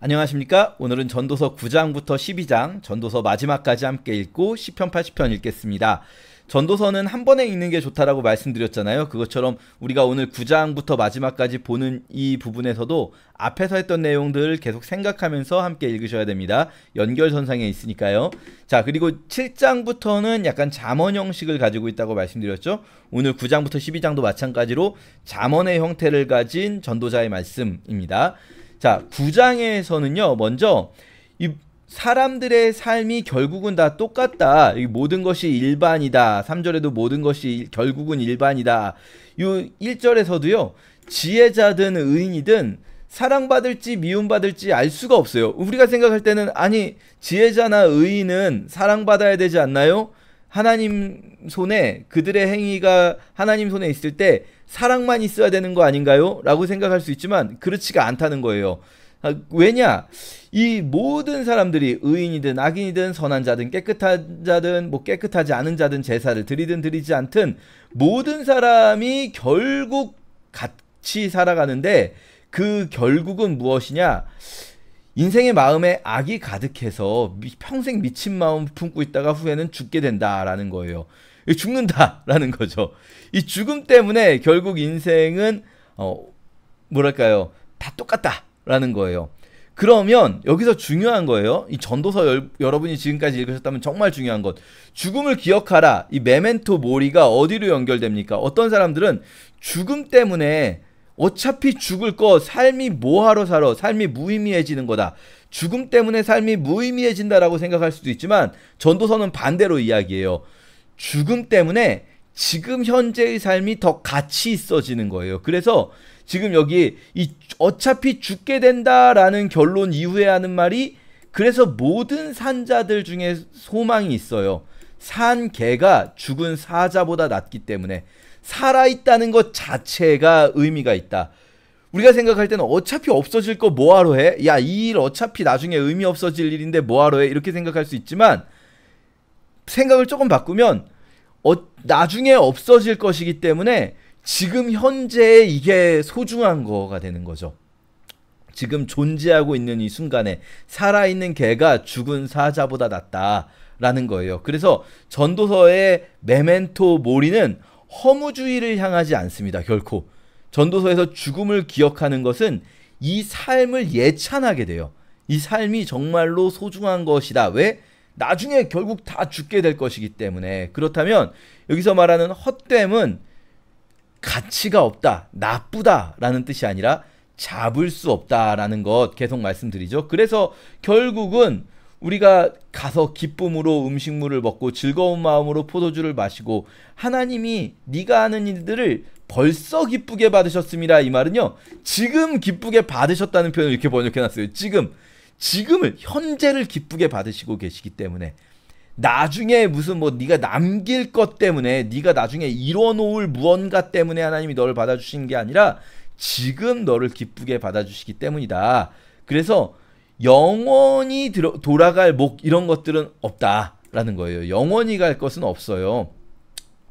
안녕하십니까? 오늘은 전도서 9장부터 12장, 전도서 마지막까지 함께 읽고 10편, 80편 읽겠습니다. 전도서는 한 번에 읽는 게 좋다라고 말씀드렸잖아요. 그것처럼 우리가 오늘 9장부터 마지막까지 보는 이 부분에서도 앞에서 했던 내용들을 계속 생각하면서 함께 읽으셔야 됩니다. 연결선상에 있으니까요. 자, 그리고 7장부터는 약간 잠언 형식을 가지고 있다고 말씀드렸죠. 오늘 9장부터 12장도 마찬가지로 잠언의 형태를 가진 전도자의 말씀입니다. 자, 9장에서는요, 먼저 이 사람들의 삶이 결국은 다 똑같다. 모든 것이 일반이다. 3절에도 모든 것이 결국은 일반이다. 이 1절에서도요, 지혜자든 의인이든 사랑받을지 미움받을지 알 수가 없어요. 우리가 생각할 때는 아니, 지혜자나 의인은 사랑받아야 되지 않나요? 하나님 손에, 그들의 행위가 하나님 손에 있을 때 사랑만 있어야 되는 거 아닌가요? 라고 생각할 수 있지만 그렇지가 않다는 거예요. 왜냐? 이 모든 사람들이 의인이든 악인이든 선한 자든 깨끗한 자든 깨끗하지 않은 자든 제사를 드리든 드리지 않든 모든 사람이 결국 같이 살아가는데 그 결국은 무엇이냐? 인생의 마음에 악이 가득해서 평생 미친 마음 품고 있다가 후에는 죽게 된다라는 거예요. 죽는다라는 거죠. 이 죽음 때문에 결국 인생은 뭐랄까요? 다 똑같다라는 거예요. 그러면 여기서 중요한 거예요. 이 전도서 여러분이 지금까지 읽으셨다면 정말 중요한 것. 죽음을 기억하라. 이 메멘토 모리가 어디로 연결됩니까? 어떤 사람들은 죽음 때문에 어차피 죽을 거 삶이 뭐하러 살아? 삶이 무의미해지는 거다. 죽음 때문에 삶이 무의미해진다라고 생각할 수도 있지만 전도서는 반대로 이야기해요. 죽음 때문에 지금 현재의 삶이 더 가치 있어지는 거예요. 그래서 지금 여기 이 어차피 죽게 된다라는 결론 이후에 하는 말이 그래서 모든 산자들 중에 소망이 있어요. 산 개가 죽은 사자보다 낫기 때문에 살아있다는 것 자체가 의미가 있다. 우리가 생각할 때는 어차피 없어질 거 뭐하러 해? 야, 이 일 어차피 나중에 의미 없어질 일인데 뭐하러 해? 이렇게 생각할 수 있지만 생각을 조금 바꾸면 나중에 없어질 것이기 때문에 지금 현재에 이게 소중한 거가 되는 거죠. 지금 존재하고 있는 이 순간에 살아있는 개가 죽은 사자보다 낫다라는 거예요. 그래서 전도서의 메멘토 모리는 허무주의를 향하지 않습니다. 결코. 전도서에서 죽음을 기억하는 것은 이 삶을 예찬하게 돼요. 이 삶이 정말로 소중한 것이다. 왜? 나중에 결국 다 죽게 될 것이기 때문에. 그렇다면 여기서 말하는 헛됨은 가치가 없다, 나쁘다 라는 뜻이 아니라 잡을 수 없다 라는 것 계속 말씀드리죠. 그래서 결국은 우리가 가서 기쁨으로 음식물을 먹고 즐거운 마음으로 포도주를 마시고 하나님이 네가 하는 일들을 벌써 기쁘게 받으셨습니다. 이 말은요, 지금 기쁘게 받으셨다는 표현을 이렇게 번역해놨어요. 지금을, 현재를 기쁘게 받으시고 계시기 때문에 나중에 무슨 네가 남길 것 때문에 네가 나중에 이뤄놓을 무언가 때문에 하나님이 너를 받아주신 게 아니라 지금 너를 기쁘게 받아주시기 때문이다. 그래서 영원히 돌아갈 목 이런 것들은 없다라는 거예요. 영원히 갈 것은 없어요.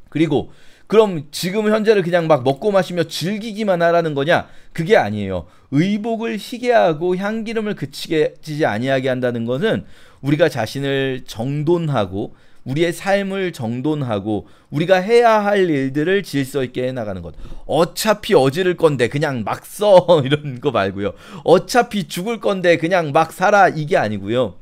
그리고 그럼 지금 현재를 그냥 막 먹고 마시며 즐기기만 하라는 거냐? 그게 아니에요. 의복을 희게 하고 향기름을 그치지 아니하게 한다는 것은 우리가 자신을 정돈하고 우리의 삶을 정돈하고 우리가 해야 할 일들을 질서 있게 해나가는 것. 어차피 어지를 건데 그냥 막 써 이런 거 말고요. 어차피 죽을 건데 그냥 막 살아 이게 아니고요.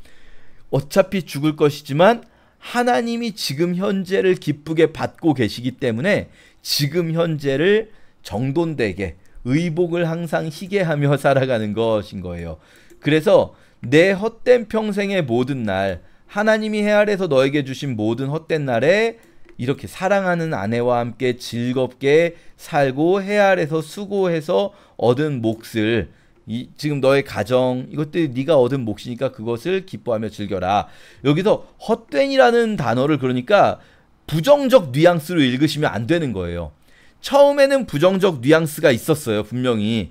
어차피 죽을 것이지만 하나님이 지금 현재를 기쁘게 받고 계시기 때문에 지금 현재를 정돈되게 의복을 항상 희게 하며 살아가는 것인 거예요. 그래서 내 헛된 평생의 모든 날, 하나님이 헤아려서 너에게 주신 모든 헛된 날에 이렇게 사랑하는 아내와 함께 즐겁게 살고 헤아려서 수고해서 얻은 몫을 지금 너의 가정 이것들 네가 얻은 몫이니까 그것을 기뻐하며 즐겨라. 여기서 헛된이라는 단어를 그러니까 부정적 뉘앙스로 읽으시면 안 되는 거예요. 처음에는 부정적 뉘앙스가 있었어요. 분명히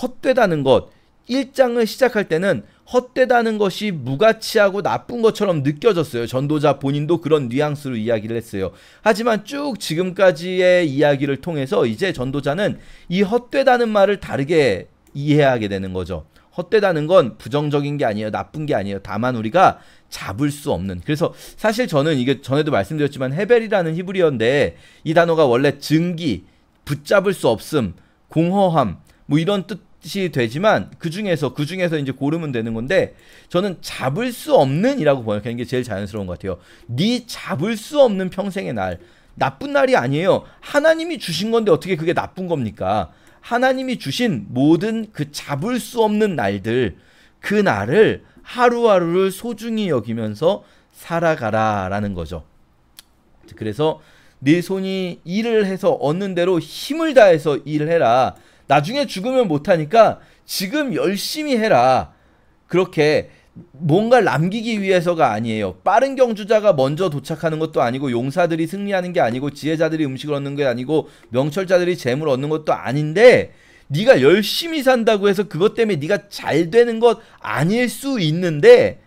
헛되다는 것 1장을 시작할 때는 헛되다는 것이 무가치하고 나쁜 것처럼 느껴졌어요. 전도자 본인도 그런 뉘앙스로 이야기를 했어요. 하지만 쭉 지금까지의 이야기를 통해서 이제 전도자는 이 헛되다는 말을 다르게 이해하게 되는 거죠. 헛되다는 건 부정적인 게 아니에요. 나쁜 게 아니에요. 다만 우리가 잡을 수 없는. 그래서 사실 저는 이게 전에도 말씀드렸지만 헤벨이라는 히브리어인데 이 단어가 원래 증기, 붙잡을 수 없음, 공허함 뭐 이런 뜻이 되지만 그 중에서 이제 고르면 되는 건데 저는 잡을 수 없는이라고 번역하는 게 제일 자연스러운 것 같아요. 네 잡을 수 없는 평생의 날. 나쁜 날이 아니에요. 하나님이 주신 건데 어떻게 그게 나쁜 겁니까? 하나님이 주신 모든 그 잡을 수 없는 날들, 그 날을 하루하루를 소중히 여기면서 살아가라라는 거죠. 그래서 네 손이 일을 해서 얻는 대로 힘을 다해서 일을 해라. 나중에 죽으면 못하니까 지금 열심히 해라. 그렇게 뭔가를 남기기 위해서가 아니에요. 빠른 경주자가 먼저 도착하는 것도 아니고 용사들이 승리하는 게 아니고 지혜자들이 음식을 얻는 게 아니고 명철자들이 재물을 얻는 것도 아닌데 네가 열심히 산다고 해서 그것 때문에 네가 잘 되는 것 아닐 수 있는데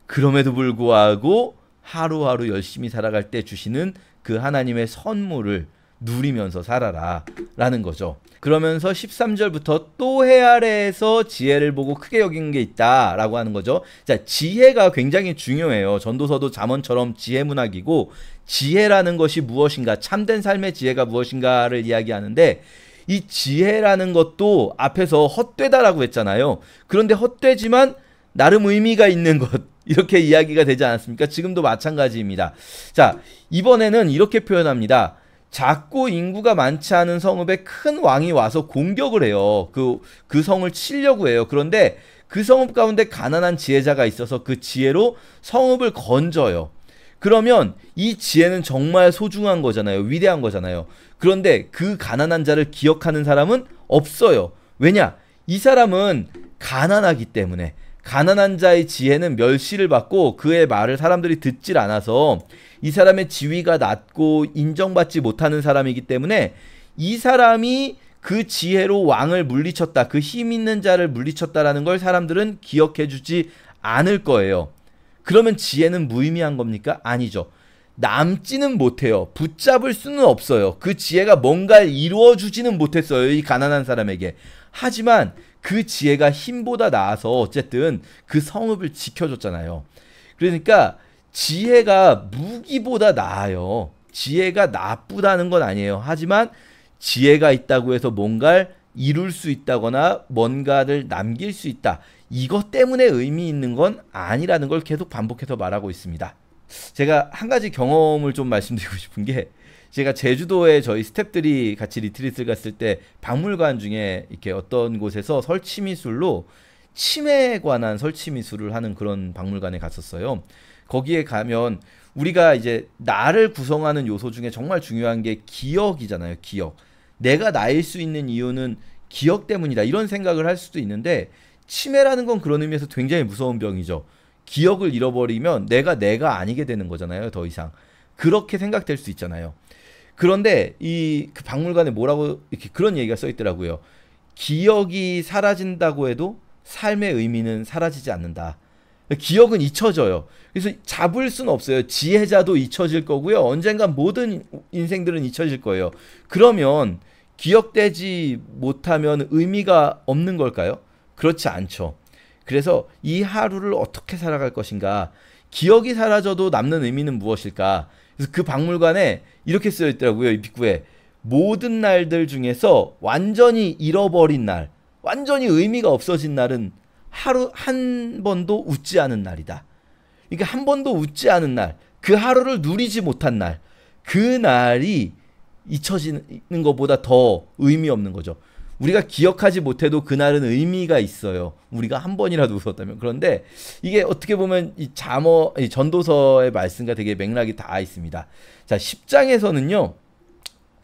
그럼에도 불구하고 하루하루 열심히 살아갈 때 주시는 그 하나님의 선물을 누리면서 살아라 라는 거죠. 그러면서 13절부터 또 해 아래에서 지혜를 보고 크게 여긴 게 있다 라고 하는 거죠. 자, 지혜가 굉장히 중요해요. 전도서도 잠언처럼 지혜 문학이고 지혜라는 것이 무엇인가, 참된 삶의 지혜가 무엇인가를 이야기하는데 이 지혜라는 것도 앞에서 헛되다라고 했잖아요. 그런데 헛되지만 나름 의미가 있는 것, 이렇게 이야기가 되지 않았습니까? 지금도 마찬가지입니다. 자, 이번에는 이렇게 표현합니다. 작고 인구가 많지 않은 성읍에 큰 왕이 와서 공격을 해요. 그 성을 치려고 해요. 그런데 그 성읍 가운데 가난한 지혜자가 있어서 그 지혜로 성읍을 건져요. 그러면 이 지혜는 정말 소중한 거잖아요. 위대한 거잖아요. 그런데 그 가난한 자를 기억하는 사람은 없어요. 왜냐? 이 사람은 가난하기 때문에. 가난한 자의 지혜는 멸시를 받고 그의 말을 사람들이 듣질 않아서 이 사람의 지위가 낮고 인정받지 못하는 사람이기 때문에 이 사람이 그 지혜로 왕을 물리쳤다, 그 힘 있는 자를 물리쳤다라는 걸 사람들은 기억해주지 않을 거예요. 그러면 지혜는 무의미한 겁니까? 아니죠. 남지는 못해요. 붙잡을 수는 없어요. 그 지혜가 뭔가를 이루어주지는 못했어요. 이 가난한 사람에게. 하지만 그 지혜가 힘보다 나아서 어쨌든 그 성읍을 지켜줬잖아요. 그러니까 지혜가 무기보다 나아요. 지혜가 나쁘다는 건 아니에요. 하지만 지혜가 있다고 해서 뭔가를 이룰 수 있다거나 뭔가를 남길 수 있다. 이것 때문에 의미 있는 건 아니라는 걸 계속 반복해서 말하고 있습니다. 제가 한 가지 경험을 좀 말씀드리고 싶은 게 제가 제주도에 저희 스태프들이 같이 리트릿을 갔을 때 박물관 중에 이렇게 어떤 곳에서 설치미술로 침에 관한 설치미술을 하는 그런 박물관에 갔었어요. 거기에 가면 우리가 이제 나를 구성하는 요소 중에 정말 중요한 게 기억이잖아요. 기억. 내가 나일 수 있는 이유는 기억 때문이다. 이런 생각을 할 수도 있는데 치매라는 건 그런 의미에서 굉장히 무서운 병이죠. 기억을 잃어버리면 내가 아니게 되는 거잖아요. 더 이상. 그렇게 생각될 수 있잖아요. 그런데 그 박물관에 뭐라고 이렇게 그런 얘기가 써 있더라고요. 기억이 사라진다고 해도 삶의 의미는 사라지지 않는다. 기억은 잊혀져요. 그래서 잡을 수는 없어요. 지혜자도 잊혀질 거고요. 언젠간 모든 인생들은 잊혀질 거예요. 그러면 기억되지 못하면 의미가 없는 걸까요? 그렇지 않죠. 그래서 이 하루를 어떻게 살아갈 것인가? 기억이 사라져도 남는 의미는 무엇일까? 그래서 그 박물관에 이렇게 쓰여 있더라고요. 입구에 모든 날들 중에서 완전히 잃어버린 날, 완전히 의미가 없어진 날은 하루 한 번도 웃지 않은 날이다. 그러니까 한 번도 웃지 않은 날, 그 하루를 누리지 못한 날, 그 날이 잊혀지는 것보다 더 의미 없는 거죠. 우리가 기억하지 못해도 그날은 의미가 있어요. 우리가 한 번이라도 웃었다면. 그런데 이게 어떻게 보면 이 전도서의 말씀과 되게 맥락이 다 있습니다. 자, 10장에서는요.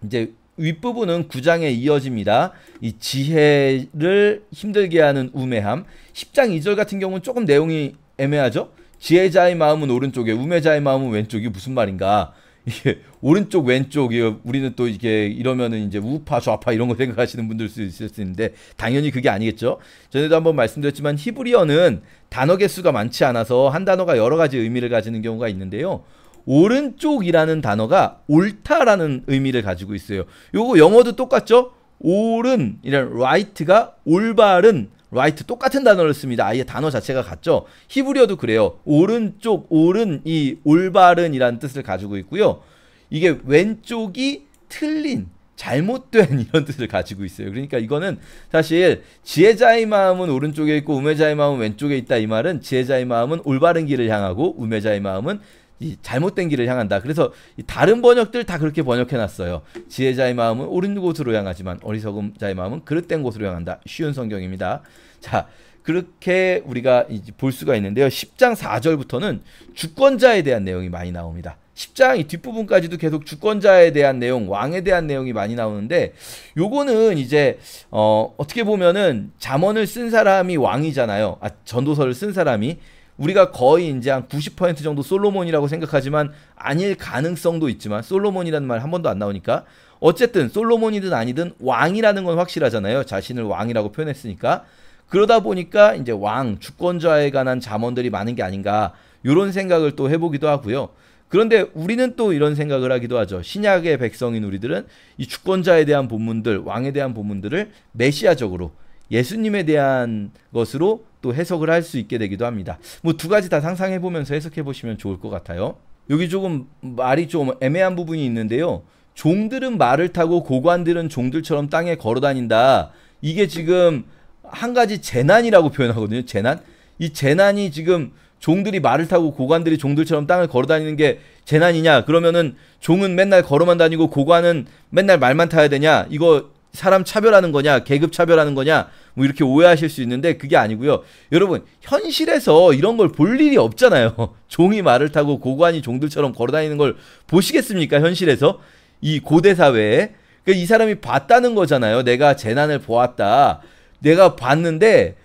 이제 윗부분은 9장에 이어집니다. 이 지혜를 힘들게 하는 우매함. 10장 2절 같은 경우는 조금 내용이 애매하죠? 지혜자의 마음은 오른쪽에 우매자의 마음은 왼쪽이 무슨 말인가? 이게 오른쪽 왼쪽 우리는 또 이게 이러면은 이제 우파 좌파 이런 거 생각하시는 분들 수 있을 수 있는데 당연히 그게 아니겠죠. 전에도 한번 말씀드렸지만 히브리어는 단어 개수가 많지 않아서 한 단어가 여러 가지 의미를 가지는 경우가 있는데요. 오른쪽이라는 단어가 옳다라는 의미를 가지고 있어요. 요거 영어도 똑같죠? 옳은 이런 right가 올바른 right 똑같은 단어를 씁니다. 아예 단어 자체가 같죠. 히브리어도 그래요. 오른쪽, 옳은, 이 올바른이라는 뜻을 가지고 있고요. 이게 왼쪽이 틀린, 잘못된 이런 뜻을 가지고 있어요. 그러니까 이거는 사실 지혜자의 마음은 오른쪽에 있고 우매자의 마음은 왼쪽에 있다, 이 말은 지혜자의 마음은 올바른 길을 향하고 우매자의 마음은 이 잘못된 길을 향한다. 그래서 다른 번역들 다 그렇게 번역해 놨어요. 지혜자의 마음은 옳은 곳으로 향하지만 어리석은 자의 마음은 그릇된 곳으로 향한다. 쉬운 성경입니다. 자, 그렇게 우리가 볼 수가 있는데요. 10장 4절부터는 주권자에 대한 내용이 많이 나옵니다. 10장 이 뒷부분까지도 계속 주권자에 대한 내용, 왕에 대한 내용이 많이 나오는데, 요거는 이제 어떻게 보면은 잠언을 쓴 사람이 왕이잖아요. 전도서를 쓴 사람이. 우리가 거의 이제 한 90% 정도 솔로몬이라고 생각하지만 아닐 가능성도 있지만, 솔로몬이라는 말 한 번도 안 나오니까 어쨌든 솔로몬이든 아니든 왕이라는 건 확실하잖아요. 자신을 왕이라고 표현했으니까. 그러다 보니까 이제 왕, 주권자에 관한 잠언들이 많은 게 아닌가, 이런 생각을 또 해보기도 하고요. 그런데 우리는 또 이런 생각을 하기도 하죠. 신약의 백성인 우리들은 이 주권자에 대한 본문들, 왕에 대한 본문들을 메시아적으로, 예수님에 대한 것으로 또 해석을 할 수 있게 되기도 합니다. 뭐 두 가지 다 상상해 보면서 해석해 보시면 좋을 것 같아요. 여기 조금 말이 좀 애매한 부분이 있는데요. 종들은 말을 타고 고관들은 종들처럼 땅에 걸어 다닌다. 이게 지금 한 가지 재난이라고 표현하거든요. 재난. 이 재난이 지금 종들이 말을 타고 고관들이 종들처럼 땅을 걸어 다니는 게 재난이냐? 그러면은 종은 맨날 걸어만 다니고 고관은 맨날 말만 타야 되냐? 이거 사람 차별하는 거냐? 계급 차별하는 거냐? 뭐 이렇게 오해하실 수 있는데 그게 아니고요. 여러분, 현실에서 이런 걸 볼 일이 없잖아요. 종이 말을 타고 고관이 종들처럼 걸어 다니는 걸 보시겠습니까? 현실에서. 이 고대 사회에. 그러니까 이 사람이 봤다는 거잖아요. 내가 재난을 보았다. 내가 봤는데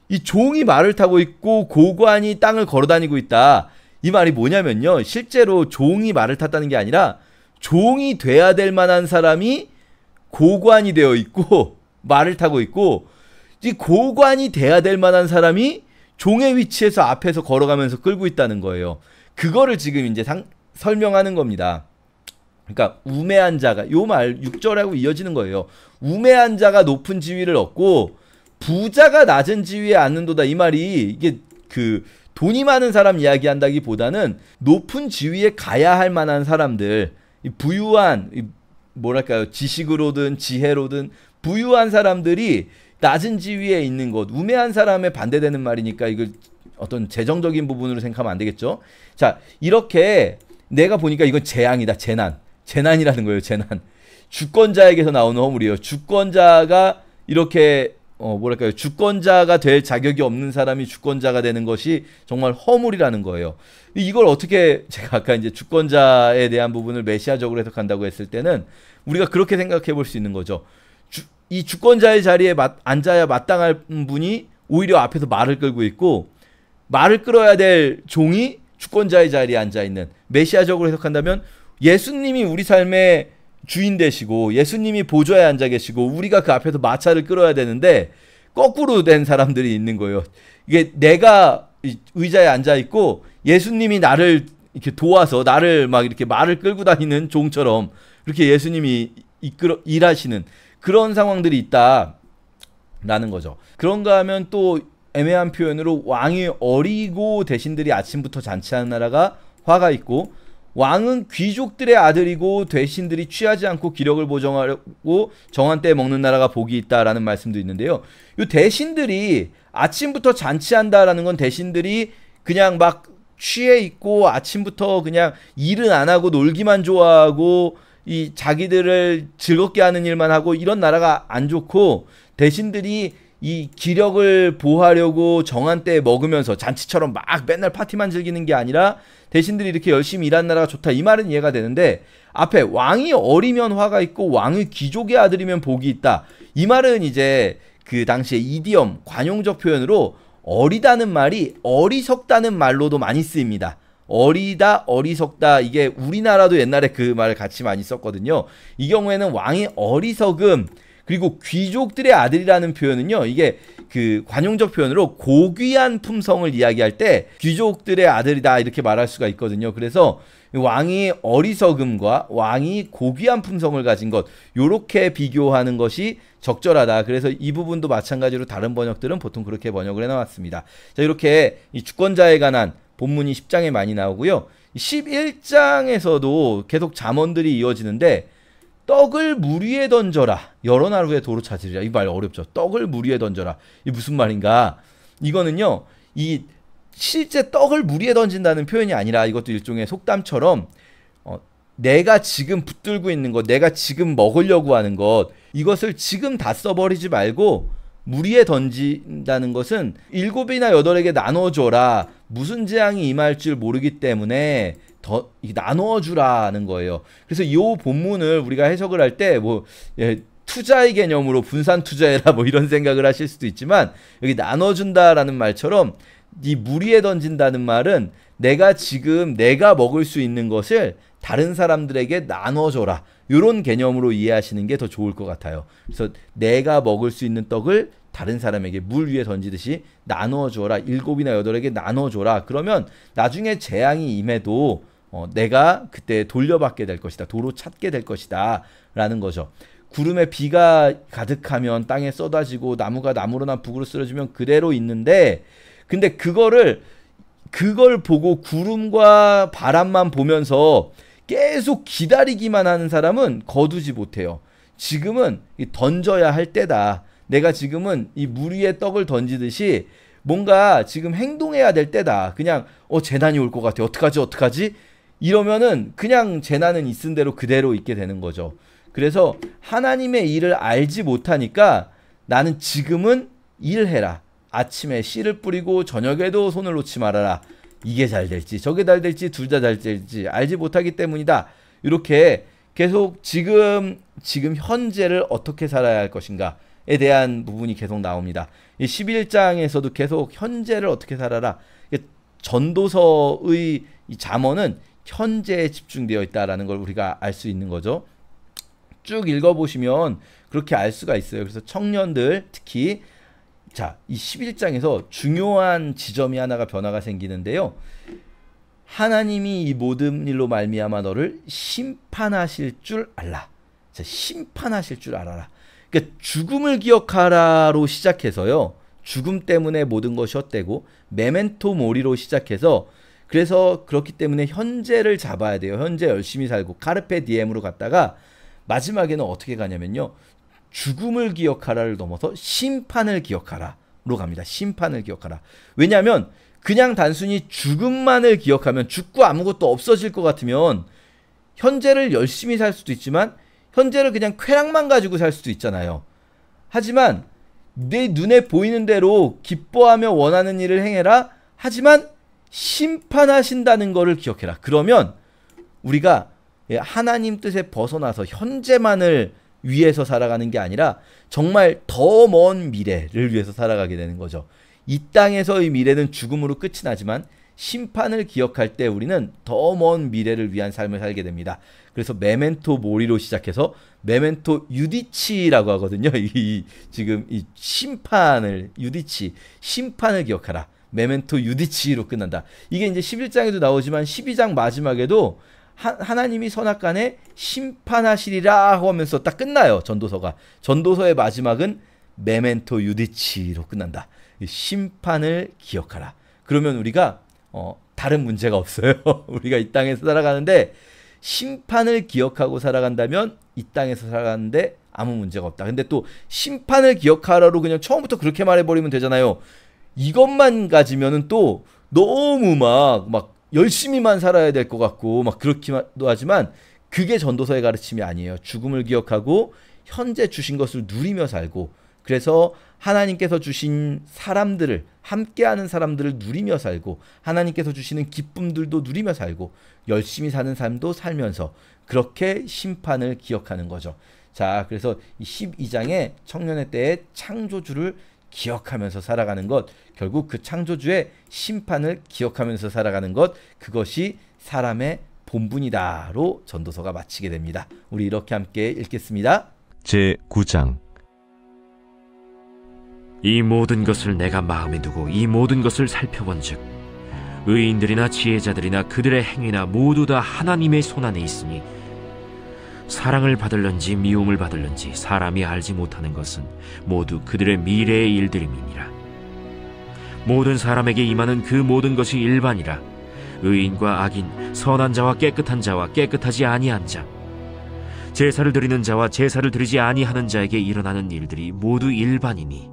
이 종이 말을 타고 있고 고관이 땅을 걸어 다니고 있다. 이 말이 뭐냐면요. 실제로 종이 말을 탔다는 게 아니라 종이 돼야 될 만한 사람이 고관이 되어 있고 말을 타고 있고, 이 고관이 돼야 될 만한 사람이 종의 위치에서 앞에서 걸어가면서 끌고 있다는 거예요. 그거를 지금 이제 설명하는 겁니다. 그러니까 우매한 자가, 요 말 6절하고 이어지는 거예요. 우매한 자가 높은 지위를 얻고 부자가 낮은 지위에 앉는도다. 이 말이 이게 그 돈이 많은 사람 이야기한다기보다는 높은 지위에 가야 할 만한 사람들, 이 부유한, 뭐랄까요, 지식으로든 지혜로든 부유한 사람들이 낮은 지위에 있는 것, 우매한 사람에 반대되는 말이니까 이걸 어떤 재정적인 부분으로 생각하면 안 되겠죠. 자, 이렇게 내가 보니까 이건 재앙이다. 재난이라는 거예요. 재난. 주권자에게서 나오는 허물이에요. 주권자가 이렇게 뭐랄까요, 주권자가 될 자격이 없는 사람이 주권자가 되는 것이 정말 허물이라는 거예요. 이걸 어떻게, 제가 아까 이제 주권자에 대한 부분을 메시아적으로 해석한다고 했을 때는 우리가 그렇게 생각해 볼 수 있는 거죠. 이 주권자의 자리에 앉아야 마땅할 분이 오히려 앞에서 말을 끌고 있고, 말을 끌어야 될 종이 주권자의 자리에 앉아 있는, 메시아적으로 해석한다면 예수님이 우리 삶의 주인 되시고 예수님이 보좌에 앉아 계시고 우리가 그 앞에서 마차를 끌어야 되는데 거꾸로 된 사람들이 있는 거예요. 이게 내가 의자에 앉아 있고 예수님이 나를 이렇게 도와서 나를 막 이렇게 말을 끌고 다니는 종처럼 이렇게 예수님이 일하시는 그런 상황들이 있다라는 거죠. 그런가 하면 또 애매한 표현으로 왕이 어리고 대신들이 아침부터 잔치하는 나라가 화가 있고, 왕은 귀족들의 아들이고 대신들이 취하지 않고 기력을 보정하려고 정한 때에 먹는 나라가 복이 있다라는 말씀도 있는데요. 이 대신들이 아침부터 잔치한다라는 건 대신들이 그냥 막 취해 있고 아침부터 그냥 일은 안 하고 놀기만 좋아하고 이 자기들을 즐겁게 하는 일만 하고 이런 나라가 안 좋고, 대신들이 이 기력을 보하려고 정한 때에 먹으면서 잔치처럼 막 맨날 파티만 즐기는 게 아니라 대신들이 이렇게 열심히 일하는 나라가 좋다. 이 말은 이해가 되는데, 앞에 왕이 어리면 화가 있고 왕의 귀족의 아들이면 복이 있다. 이 말은 이제 그 당시에 이디엄, 관용적 표현으로 어리다는 말이 어리석다는 말로도 많이 쓰입니다. 어리다, 어리석다, 이게 우리나라도 옛날에 그 말을 같이 많이 썼거든요. 이 경우에는 왕이 어리석음, 그리고 귀족들의 아들이라는 표현은요, 이게 그 관용적 표현으로 고귀한 품성을 이야기할 때 귀족들의 아들이다 이렇게 말할 수가 있거든요. 그래서 왕이 어리석음과 왕이 고귀한 품성을 가진 것, 요렇게 비교하는 것이 적절하다. 그래서 이 부분도 마찬가지로 다른 번역들은 보통 그렇게 번역을 해놨습니다. 자, 이렇게 이 주권자에 관한 본문이 10장에 많이 나오고요. 11장에서도 계속 잠언들이 이어지는데, 떡을 물 위에 던져라, 여러 날 후에 도로 찾으리라. 이 말 어렵죠. 떡을 물 위에 던져라. 이 무슨 말인가? 이거는요, 이 실제 떡을 물 위에 던진다는 표현이 아니라, 이것도 일종의 속담처럼 내가 지금 붙들고 있는 것, 내가 지금 먹으려고 하는 것, 이것을 지금 다 써버리지 말고 물 위에 던진다는 것은 7이나 8에게 나눠줘라. 무슨 재앙이 임할 줄 모르기 때문에 더 나눠주라는 거예요. 그래서 이 본문을 우리가 해석을 할 때 뭐 투자의 개념으로 분산 투자해라 뭐 이런 생각을 하실 수도 있지만, 여기 나눠준다라는 말처럼 이 물 위에 던진다는 말은 내가 지금 내가 먹을 수 있는 것을 다른 사람들에게 나눠줘라, 이런 개념으로 이해하시는 게 더 좋을 것 같아요. 그래서 내가 먹을 수 있는 떡을 다른 사람에게 물 위에 던지듯이 나눠줘라. 7이나 8에게 나눠줘라. 그러면 나중에 재앙이 임해도 내가 그때 돌려받게 될 것이다. 도로 찾게 될 것이다. 라는 거죠. 구름에 비가 가득하면 땅에 쏟아지고 나무가 나무로나 북으로 쓰러지면 그대로 있는데, 근데 그걸 보고 구름과 바람만 보면서 계속 기다리기만 하는 사람은 거두지 못해요. 지금은 던져야 할 때다. 내가 지금은 이 물 위에 떡을 던지듯이 뭔가 지금 행동해야 될 때다. 그냥 재난이 올 것 같아. 어떡하지? 이러면은 그냥 재난은 있은 대로 그대로 있게 되는 거죠. 그래서 하나님의 일을 알지 못하니까 나는 지금은 일해라. 아침에 씨를 뿌리고 저녁에도 손을 놓지 말아라. 이게 잘 될지 저게 잘 될지 둘 다 잘 될지 알지 못하기 때문이다. 이렇게 계속 지금 현재를 어떻게 살아야 할 것인가에 대한 부분이 계속 나옵니다. 11장에서도 계속 현재를 어떻게 살아라. 전도서의 이 잠언은 현재에 집중되어 있다라는 걸 우리가 알 수 있는 거죠. 쭉 읽어보시면 그렇게 알 수가 있어요. 그래서 청년들 특히 이 11장에서 중요한 지점이 하나가 변화가 생기는데요. 하나님이 이 모든 일로 말미암아 너를 심판하실 줄 알라. 심판하실 줄 알아라. 그러니까 죽음을 기억하라로 시작해서요. 죽음 때문에 모든 것이 헛되고 메멘토 모리로 시작해서, 그래서 그렇기 때문에 현재를 잡아야 돼요. 현재 열심히 살고 카르페 디엠으로 갔다가 마지막에는 어떻게 가냐면요. 죽음을 기억하라를 넘어서 심판을 기억하라로 갑니다. 심판을 기억하라. 왜냐하면 그냥 단순히 죽음만을 기억하면, 죽고 아무것도 없어질 것 같으면 현재를 열심히 살 수도 있지만 현재를 그냥 쾌락만 가지고 살 수도 있잖아요. 하지만 내 눈에 보이는 대로 기뻐하며 원하는 일을 행해라. 하지만 심판하신다는 것을 기억해라. 그러면 우리가 하나님 뜻에 벗어나서 현재만을 위해서 살아가는 게 아니라 정말 더 먼 미래를 위해서 살아가게 되는 거죠. 이 땅에서의 미래는 죽음으로 끝이 나지만 심판을 기억할 때 우리는 더 먼 미래를 위한 삶을 살게 됩니다. 그래서 메멘토 모리로 시작해서 메멘토 유디치라고 하거든요. 지금 이 심판을 기억하라. 메멘토 유디치로 끝난다. 이게 이제 11장에도 나오지만 12장 마지막에도 하나님이 선악간에 심판하시리라 하면서 딱 끝나요. 전도서가. 전도서의 마지막은 메멘토 유디치로 끝난다. 심판을 기억하라. 그러면 우리가 다른 문제가 없어요. 우리가 이 땅에서 살아가는데 심판을 기억하고 살아간다면 이 땅에서 살아가는데 아무 문제가 없다. 근데 또 심판을 기억하라로 그냥 처음부터 그렇게 말해버리면 되잖아요. 이것만 가지면은 또 너무 막 열심히만 살아야 될 것 같고 막 그렇기도 하지만 그게 전도서의 가르침이 아니에요. 죽음을 기억하고 현재 주신 것을 누리며 살고, 그래서 하나님께서 주신 사람들을, 함께하는 사람들을 누리며 살고, 하나님께서 주시는 기쁨들도 누리며 살고, 열심히 사는 삶도 살면서 그렇게 심판을 기억하는 거죠. 자, 그래서 이 12장의 청년의 때의 창조주를 기억하면서 살아가는 것, 결국 그 창조주의 심판을 기억하면서 살아가는 것, 그것이 사람의 본분이다로 전도서가 마치게 됩니다. 우리 이렇게 함께 읽겠습니다. 제9장 이 모든 것을 내가 마음에 두고 이 모든 것을 살펴본즉 의인들이나 지혜자들이나 그들의 행위나 모두 다 하나님의 손안에 있으니 사랑을 받을런지 미움을 받을런지 사람이 알지 못하는 것은 모두 그들의 미래의 일들임이니라. 모든 사람에게 임하는 그 모든 것이 일반이라. 의인과 악인, 선한 자와 깨끗한 자와 깨끗하지 아니한 자, 제사를 드리는 자와 제사를 드리지 아니하는 자에게 일어나는 일들이 모두 일반이니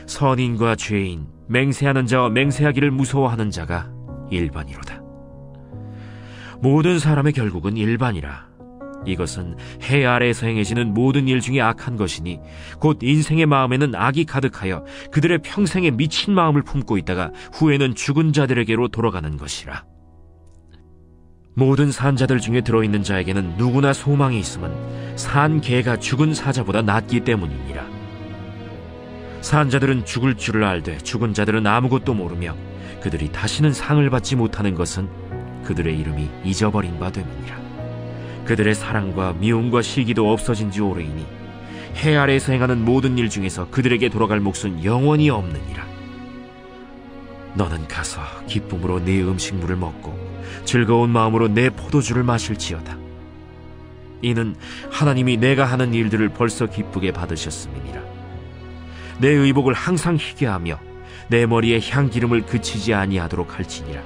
선인과 죄인, 맹세하는 자와 맹세하기를 무서워하는 자가 일반이로다. 모든 사람의 결국은 일반이라. 이것은 해 아래에서 행해지는 모든 일 중에 악한 것이니 곧 인생의 마음에는 악이 가득하여 그들의 평생에 미친 마음을 품고 있다가 후에는 죽은 자들에게로 돌아가는 것이라. 모든 산자들 중에 들어있는 자에게는 누구나 소망이 있음은 산 개가 죽은 사자보다 낫기 때문이니라. 산자들은 죽을 줄을 알되 죽은 자들은 아무것도 모르며 그들이 다시는 상을 받지 못하는 것은 그들의 이름이 잊어버린 바 됨이니라. 그들의 사랑과 미움과 시기도 없어진 지 오래이니 해 아래에서 행하는 모든 일 중에서 그들에게 돌아갈 몫은 영원히 없느니라. 너는 가서 기쁨으로 네 음식물을 먹고 즐거운 마음으로 내 포도주를 마실지어다. 이는 하나님이 내가 하는 일들을 벌써 기쁘게 받으셨음이니라. 내 의복을 항상 희게 하며 내 머리에 향기름을 그치지 아니하도록 할지니라.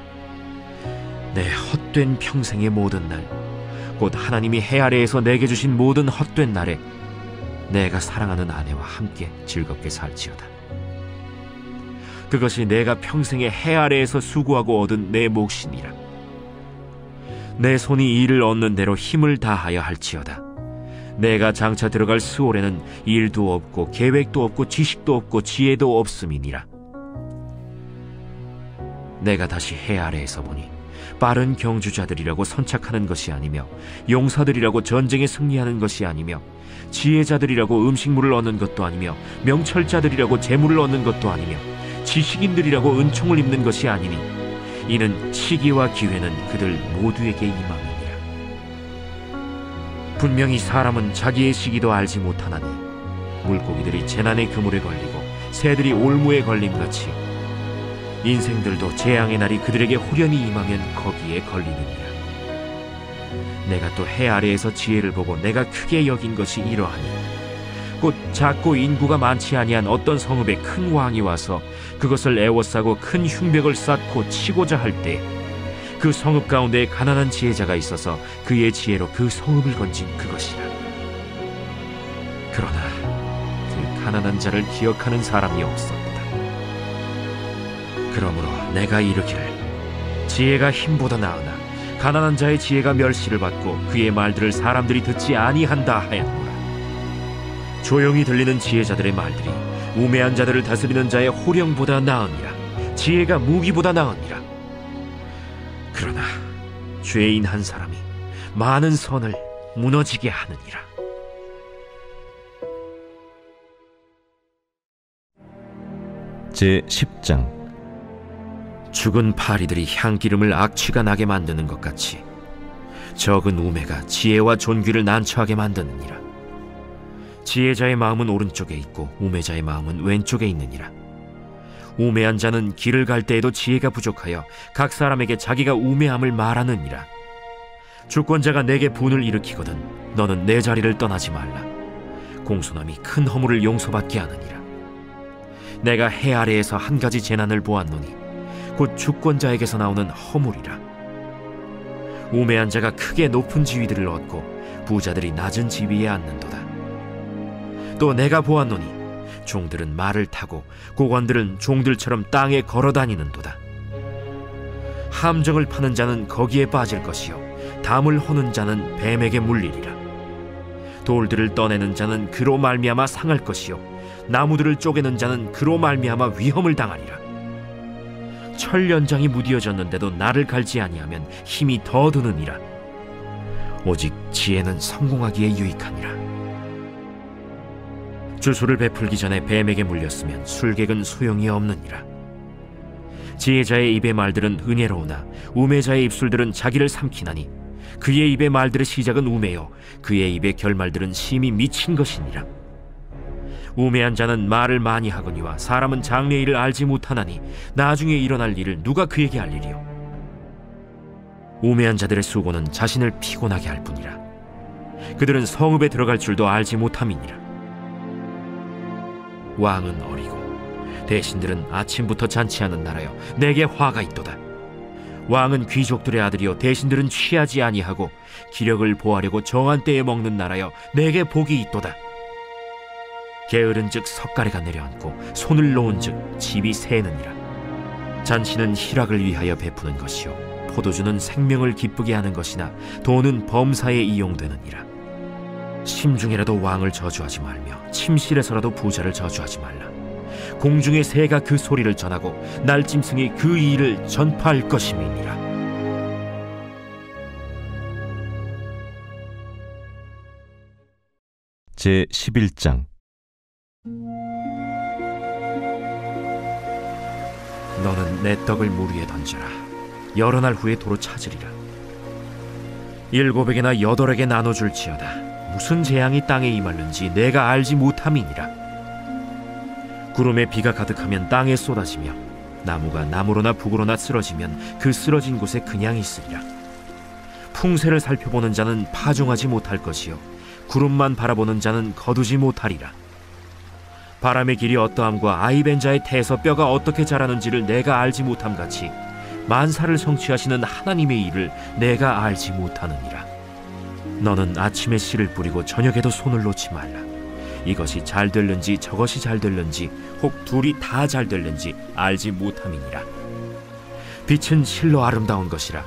내 헛된 평생의 모든 날, 곧 하나님이 해 아래에서 내게 주신 모든 헛된 날에 내가 사랑하는 아내와 함께 즐겁게 살지어다. 그것이 내가 평생에 해 아래에서 수고하고 얻은 내 몫이니라. 내 손이 일을 얻는 대로 힘을 다하여 할지어다. 내가 장차 들어갈 스올에는 일도 없고 계획도 없고 지식도 없고 지혜도 없음이니라. 내가 다시 해 아래에서 보니 빠른 경주자들이라고 선착하는 것이 아니며 용사들이라고 전쟁에 승리하는 것이 아니며 지혜자들이라고 음식물을 얻는 것도 아니며 명철자들이라고 재물을 얻는 것도 아니며 지식인들이라고 은총을 입는 것이 아니니 이는 시기와 기회는 그들 모두에게 임함이니라. 분명히 사람은 자기의 시기도 알지 못하나니 물고기들이 재난의 그물에 걸리고 새들이 올무에 걸림같이 인생들도 재앙의 날이 그들에게 후련히 임하면 거기에 걸리느니라. 내가 또 해 아래에서 지혜를 보고 내가 크게 여긴 것이 이러하니 곧 작고 인구가 많지 아니한 어떤 성읍에 큰 왕이 와서 그것을 애워싸고 큰 흉벽을 쌓고 치고자 할 때 그 성읍 가운데 가난한 지혜자가 있어서 그의 지혜로 그 성읍을 건진 그것이라. 그러나 그 가난한 자를 기억하는 사람이 없었다. 그러므로 내가 이르기를 지혜가 힘보다 나으나 가난한 자의 지혜가 멸시를 받고 그의 말들을 사람들이 듣지 아니한다 하였노라. 조용히 들리는 지혜자들의 말들이 우매한 자들을 다스리는 자의 호령보다 나으니라. 지혜가 무기보다 나으니라. 그러나 죄인 한 사람이 많은 선을 무너지게 하느니라. 제10장. 죽은 파리들이 향기름을 악취가 나게 만드는 것 같이 적은 우매가 지혜와 존귀를 난처하게 만드느니라. 지혜자의 마음은 오른쪽에 있고 우매자의 마음은 왼쪽에 있느니라. 우매한 자는 길을 갈 때에도 지혜가 부족하여 각 사람에게 자기가 우매함을 말하느니라. 주권자가 내게 분을 일으키거든 너는 내 자리를 떠나지 말라. 공손함이 큰 허물을 용서받게 하느니라. 내가 해 아래에서 한 가지 재난을 보았노니 곧 주권자에게서 나오는 허물이라. 우매한 자가 크게 높은 지위들을 얻고 부자들이 낮은 지위에 앉는도다. 또 내가 보았노니 종들은 말을 타고 고관들은 종들처럼 땅에 걸어다니는도다. 함정을 파는 자는 거기에 빠질 것이요 담을 허는 자는 뱀에게 물리리라. 돌들을 떠내는 자는 그로 말미암아 상할 것이요 나무들을 쪼개는 자는 그로 말미암아 위험을 당하리라. 철 연장이 무디어졌는데도 나를 갈지 아니하면 힘이 더 드느니라. 오직 지혜는 성공하기에 유익하니라. 주술을 베풀기 전에 뱀에게 물렸으면 술객은 소용이 없느니라. 지혜자의 입의 말들은 은혜로우나 우매자의 입술들은 자기를 삼키나니 그의 입의 말들의 시작은 우매요 그의 입의 결말들은 심히 미친 것이니라. 우매한 자는 말을 많이 하거니와 사람은 장래 일을 알지 못하나니 나중에 일어날 일을 누가 그에게 알리리요. 우매한 자들의 수고는 자신을 피곤하게 할 뿐이라. 그들은 성읍에 들어갈 줄도 알지 못함이니라. 왕은 어리고 대신들은 아침부터 잔치하는 나라여 내게 화가 있도다. 왕은 귀족들의 아들이요 대신들은 취하지 아니하고 기력을 보하려고 정한 때에 먹는 나라여 내게 복이 있도다. 게으른즉 석가래가 내려앉고 손을 놓은즉 집이 새느니라. 잔치는 희락을 위하여 베푸는 것이요 포도주는 생명을 기쁘게 하는 것이나 돈은 범사에 이용되느니라. 심중에라도 왕을 저주하지 말며 침실에서라도 부자를 저주하지 말라. 공중의 새가 그 소리를 전하고 날짐승이 그 일을 전파할 것임이니라. 제 11장. 너는 내 떡을 물 위에 던져라. 여러 날 후에 도로 찾으리라. 7에게나 8에게 나눠줄지어다. 무슨 재앙이 땅에 임하는지 내가 알지 못함이니라. 구름에 비가 가득하면 땅에 쏟아지며 나무가 나무로나 북으로나 쓰러지면 그 쓰러진 곳에 그냥 있으리라. 풍세를 살펴보는 자는 파종하지 못할 것이요 구름만 바라보는 자는 거두지 못하리라. 바람의 길이 어떠함과 아이벤 자의 태에서 뼈가 어떻게 자라는지를 내가 알지 못함같이 만사를 성취하시는 하나님의 일을 내가 알지 못하느니라. 너는 아침에 씨를 뿌리고 저녁에도 손을 놓지 말라. 이것이 잘 될는지 저것이 잘 될는지 혹 둘이 다 잘 될는지 알지 못함이니라. 빛은 실로 아름다운 것이라.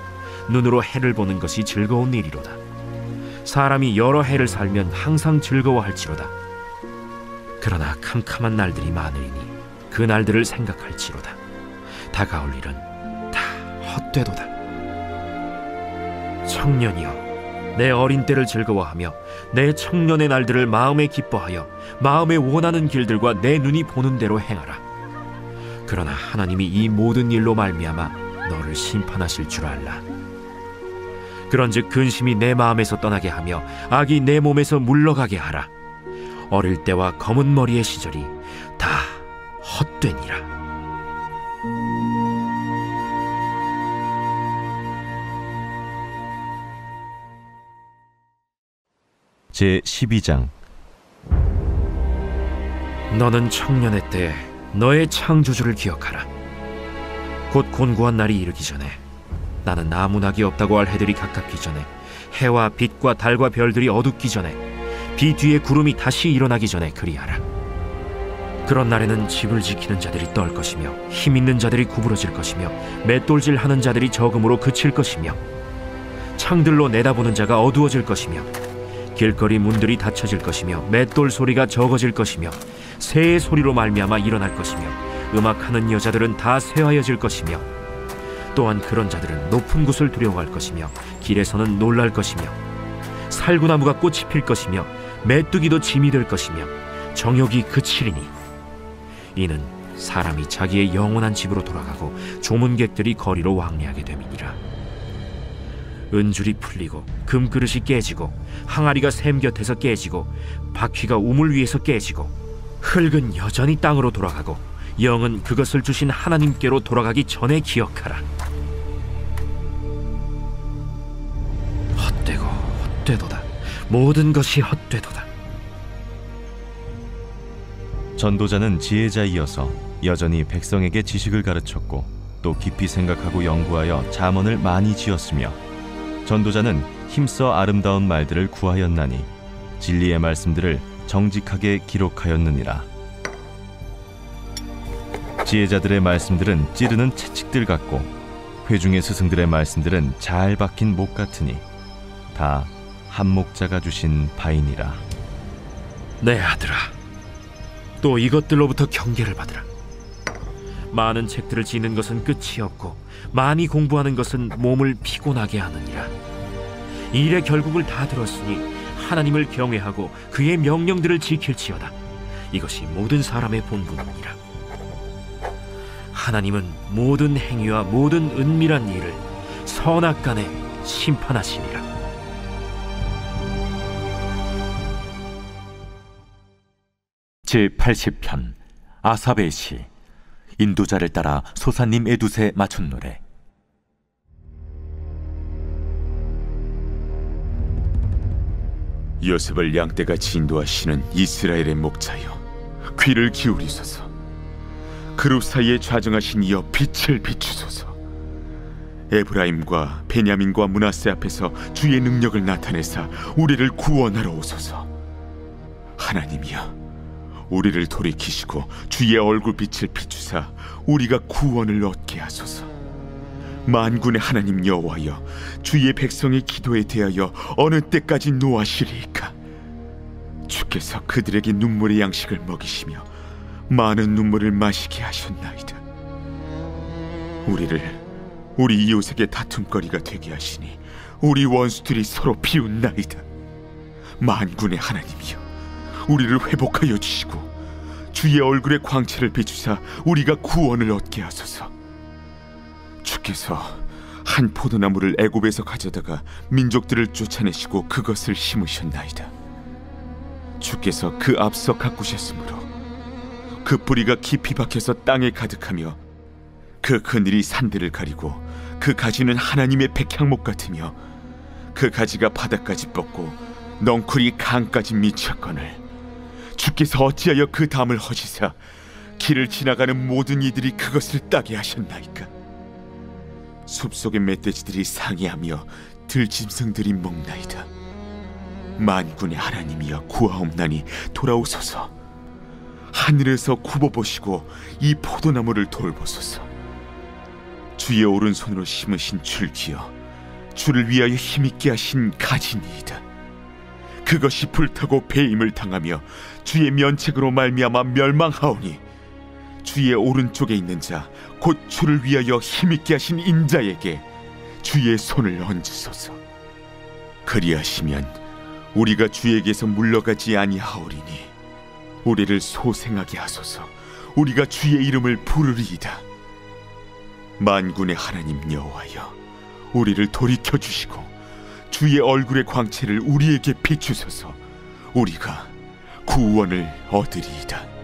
눈으로 해를 보는 것이 즐거운 일이로다. 사람이 여러 해를 살면 항상 즐거워할지로다. 그러나 캄캄한 날들이 많으리니 그 날들을 생각할지로다. 다가올 일은 다 헛되도다. 청년이여, 내 어린 때를 즐거워하며 내 청년의 날들을 마음에 기뻐하여 마음에 원하는 길들과 내 눈이 보는 대로 행하라. 그러나 하나님이 이 모든 일로 말미암아 너를 심판하실 줄 알라. 그런즉 근심이 내 마음에서 떠나게 하며 악이 내 몸에서 물러가게 하라. 어릴 때와 검은 머리의 시절이 다 헛되니라. 제 12장. 너는 청년의 때 너의 창조주를 기억하라. 곧 곤고한 날이 이르기 전에 나는 아무 낙이 없다고 할 해들이 가깝기 전에 해와 빛과 달과 별들이 어둡기 전에 비 뒤에 구름이 다시 일어나기 전에 그리하라. 그런 날에는 집을 지키는 자들이 떨 것이며 힘 있는 자들이 구부러질 것이며 맷돌질하는 자들이 적음으로 그칠 것이며 창들로 내다보는 자가 어두워질 것이며 길거리 문들이 닫혀질 것이며 맷돌 소리가 적어질 것이며 새의 소리로 말미암아 일어날 것이며 음악하는 여자들은 다 쇠하여질 것이며 또한 그런 자들은 높은 곳을 두려워할 것이며 길에서는 놀랄 것이며 살구나무가 꽃이 필 것이며 메뚜기도 짐이 될 것이며 정욕이 그치리니 이는 사람이 자기의 영원한 집으로 돌아가고 조문객들이 거리로 왕래하게 됨이니라. 은줄이 풀리고 금그릇이 깨지고 항아리가 샘 곁에서 깨지고 바퀴가 우물 위에서 깨지고 흙은 여전히 땅으로 돌아가고 영은 그것을 주신 하나님께로 돌아가기 전에 기억하라. 헛되고 헛되도다. 모든 것이 헛되도다. 전도자는 지혜자이어서 여전히 백성에게 지식을 가르쳤고 또 깊이 생각하고 연구하여 잠언을 많이 지었으며 전도자는 힘써 아름다운 말들을 구하였나니 진리의 말씀들을 정직하게 기록하였느니라. 지혜자들의 말씀들은 찌르는 채찍들 같고 회중의 스승들의 말씀들은 잘 박힌 목 같으니 다 한 목자가 주신 바이니라. 내 아들아, 또 이것들로부터 경계를 받으라. 많은 책들을 지는 것은 끝이 없고 많이 공부하는 것은 몸을 피곤하게 하느니라. 일의 결국을 다 들었으니 하나님을 경외하고 그의 명령들을 지킬지어다. 이것이 모든 사람의 본분이니라. 하나님은 모든 행위와 모든 은밀한 일을 선악간에 심판하시니라. 제80편 아삽의 시. 인도자를 따라 소사님 에두세 맞춘 노래. 요셉을 양떼같이 인도하시는 이스라엘의 목자여, 귀를 기울이소서. 그룹 사이에 좌정하신 이여, 빛을 비추소서. 에브라임과 베냐민과 므낫세 앞에서 주의 능력을 나타내사 우리를 구원하러 오소서. 하나님이여, 우리를 돌이키시고 주의 얼굴빛을 비추사 우리가 구원을 얻게 하소서. 만군의 하나님 여호와여, 주의 백성의 기도에 대하여 어느 때까지 노하시리이까? 주께서 그들에게 눈물의 양식을 먹이시며 많은 눈물을 마시게 하셨나이다. 우리 이웃에게 다툼거리가 되게 하시니 우리 원수들이 서로 비웃나이다. 만군의 하나님이여, 우리를 회복하여 주시고 주의 얼굴의 광채를 비추사 우리가 구원을 얻게 하소서. 주께서 한 포도나무를 애굽에서 가져다가 민족들을 쫓아내시고 그것을 심으셨나이다. 주께서 그 앞서 가꾸셨으므로 그 뿌리가 깊이 박혀서 땅에 가득하며 그 그늘이 산들을 가리고 그 가지는 하나님의 백향목 같으며 그 가지가 바닥까지 뻗고 넝쿨이 강까지 미쳤거늘 주께서 어찌하여 그 담을 허시사 길을 지나가는 모든 이들이 그것을 따게 하셨나이까? 숲속의 멧돼지들이 상해하며 들짐승들이 먹나이다. 만군의 하나님이여, 구하옵나니 돌아오소서. 하늘에서 굽어보시고 이 포도나무를 돌보소서. 주의 오른손으로 심으신 줄기여, 주를 위하여 힘있게 하신 가지니이다. 그것이 불타고 배임을 당하며 주의 면책으로 말미암아 멸망하오니 주의 오른쪽에 있는 자, 곧 주를 위하여 힘있게 하신 인자에게 주의 손을 얹으소서. 그리하시면 우리가 주에게서 물러가지 아니하오리니 우리를 소생하게 하소서. 우리가 주의 이름을 부르리이다. 만군의 하나님 여호와여, 우리를 돌이켜 주시고 주의 얼굴의 광채를 우리에게 비추소서. 우리가 구원을 얻으리이다.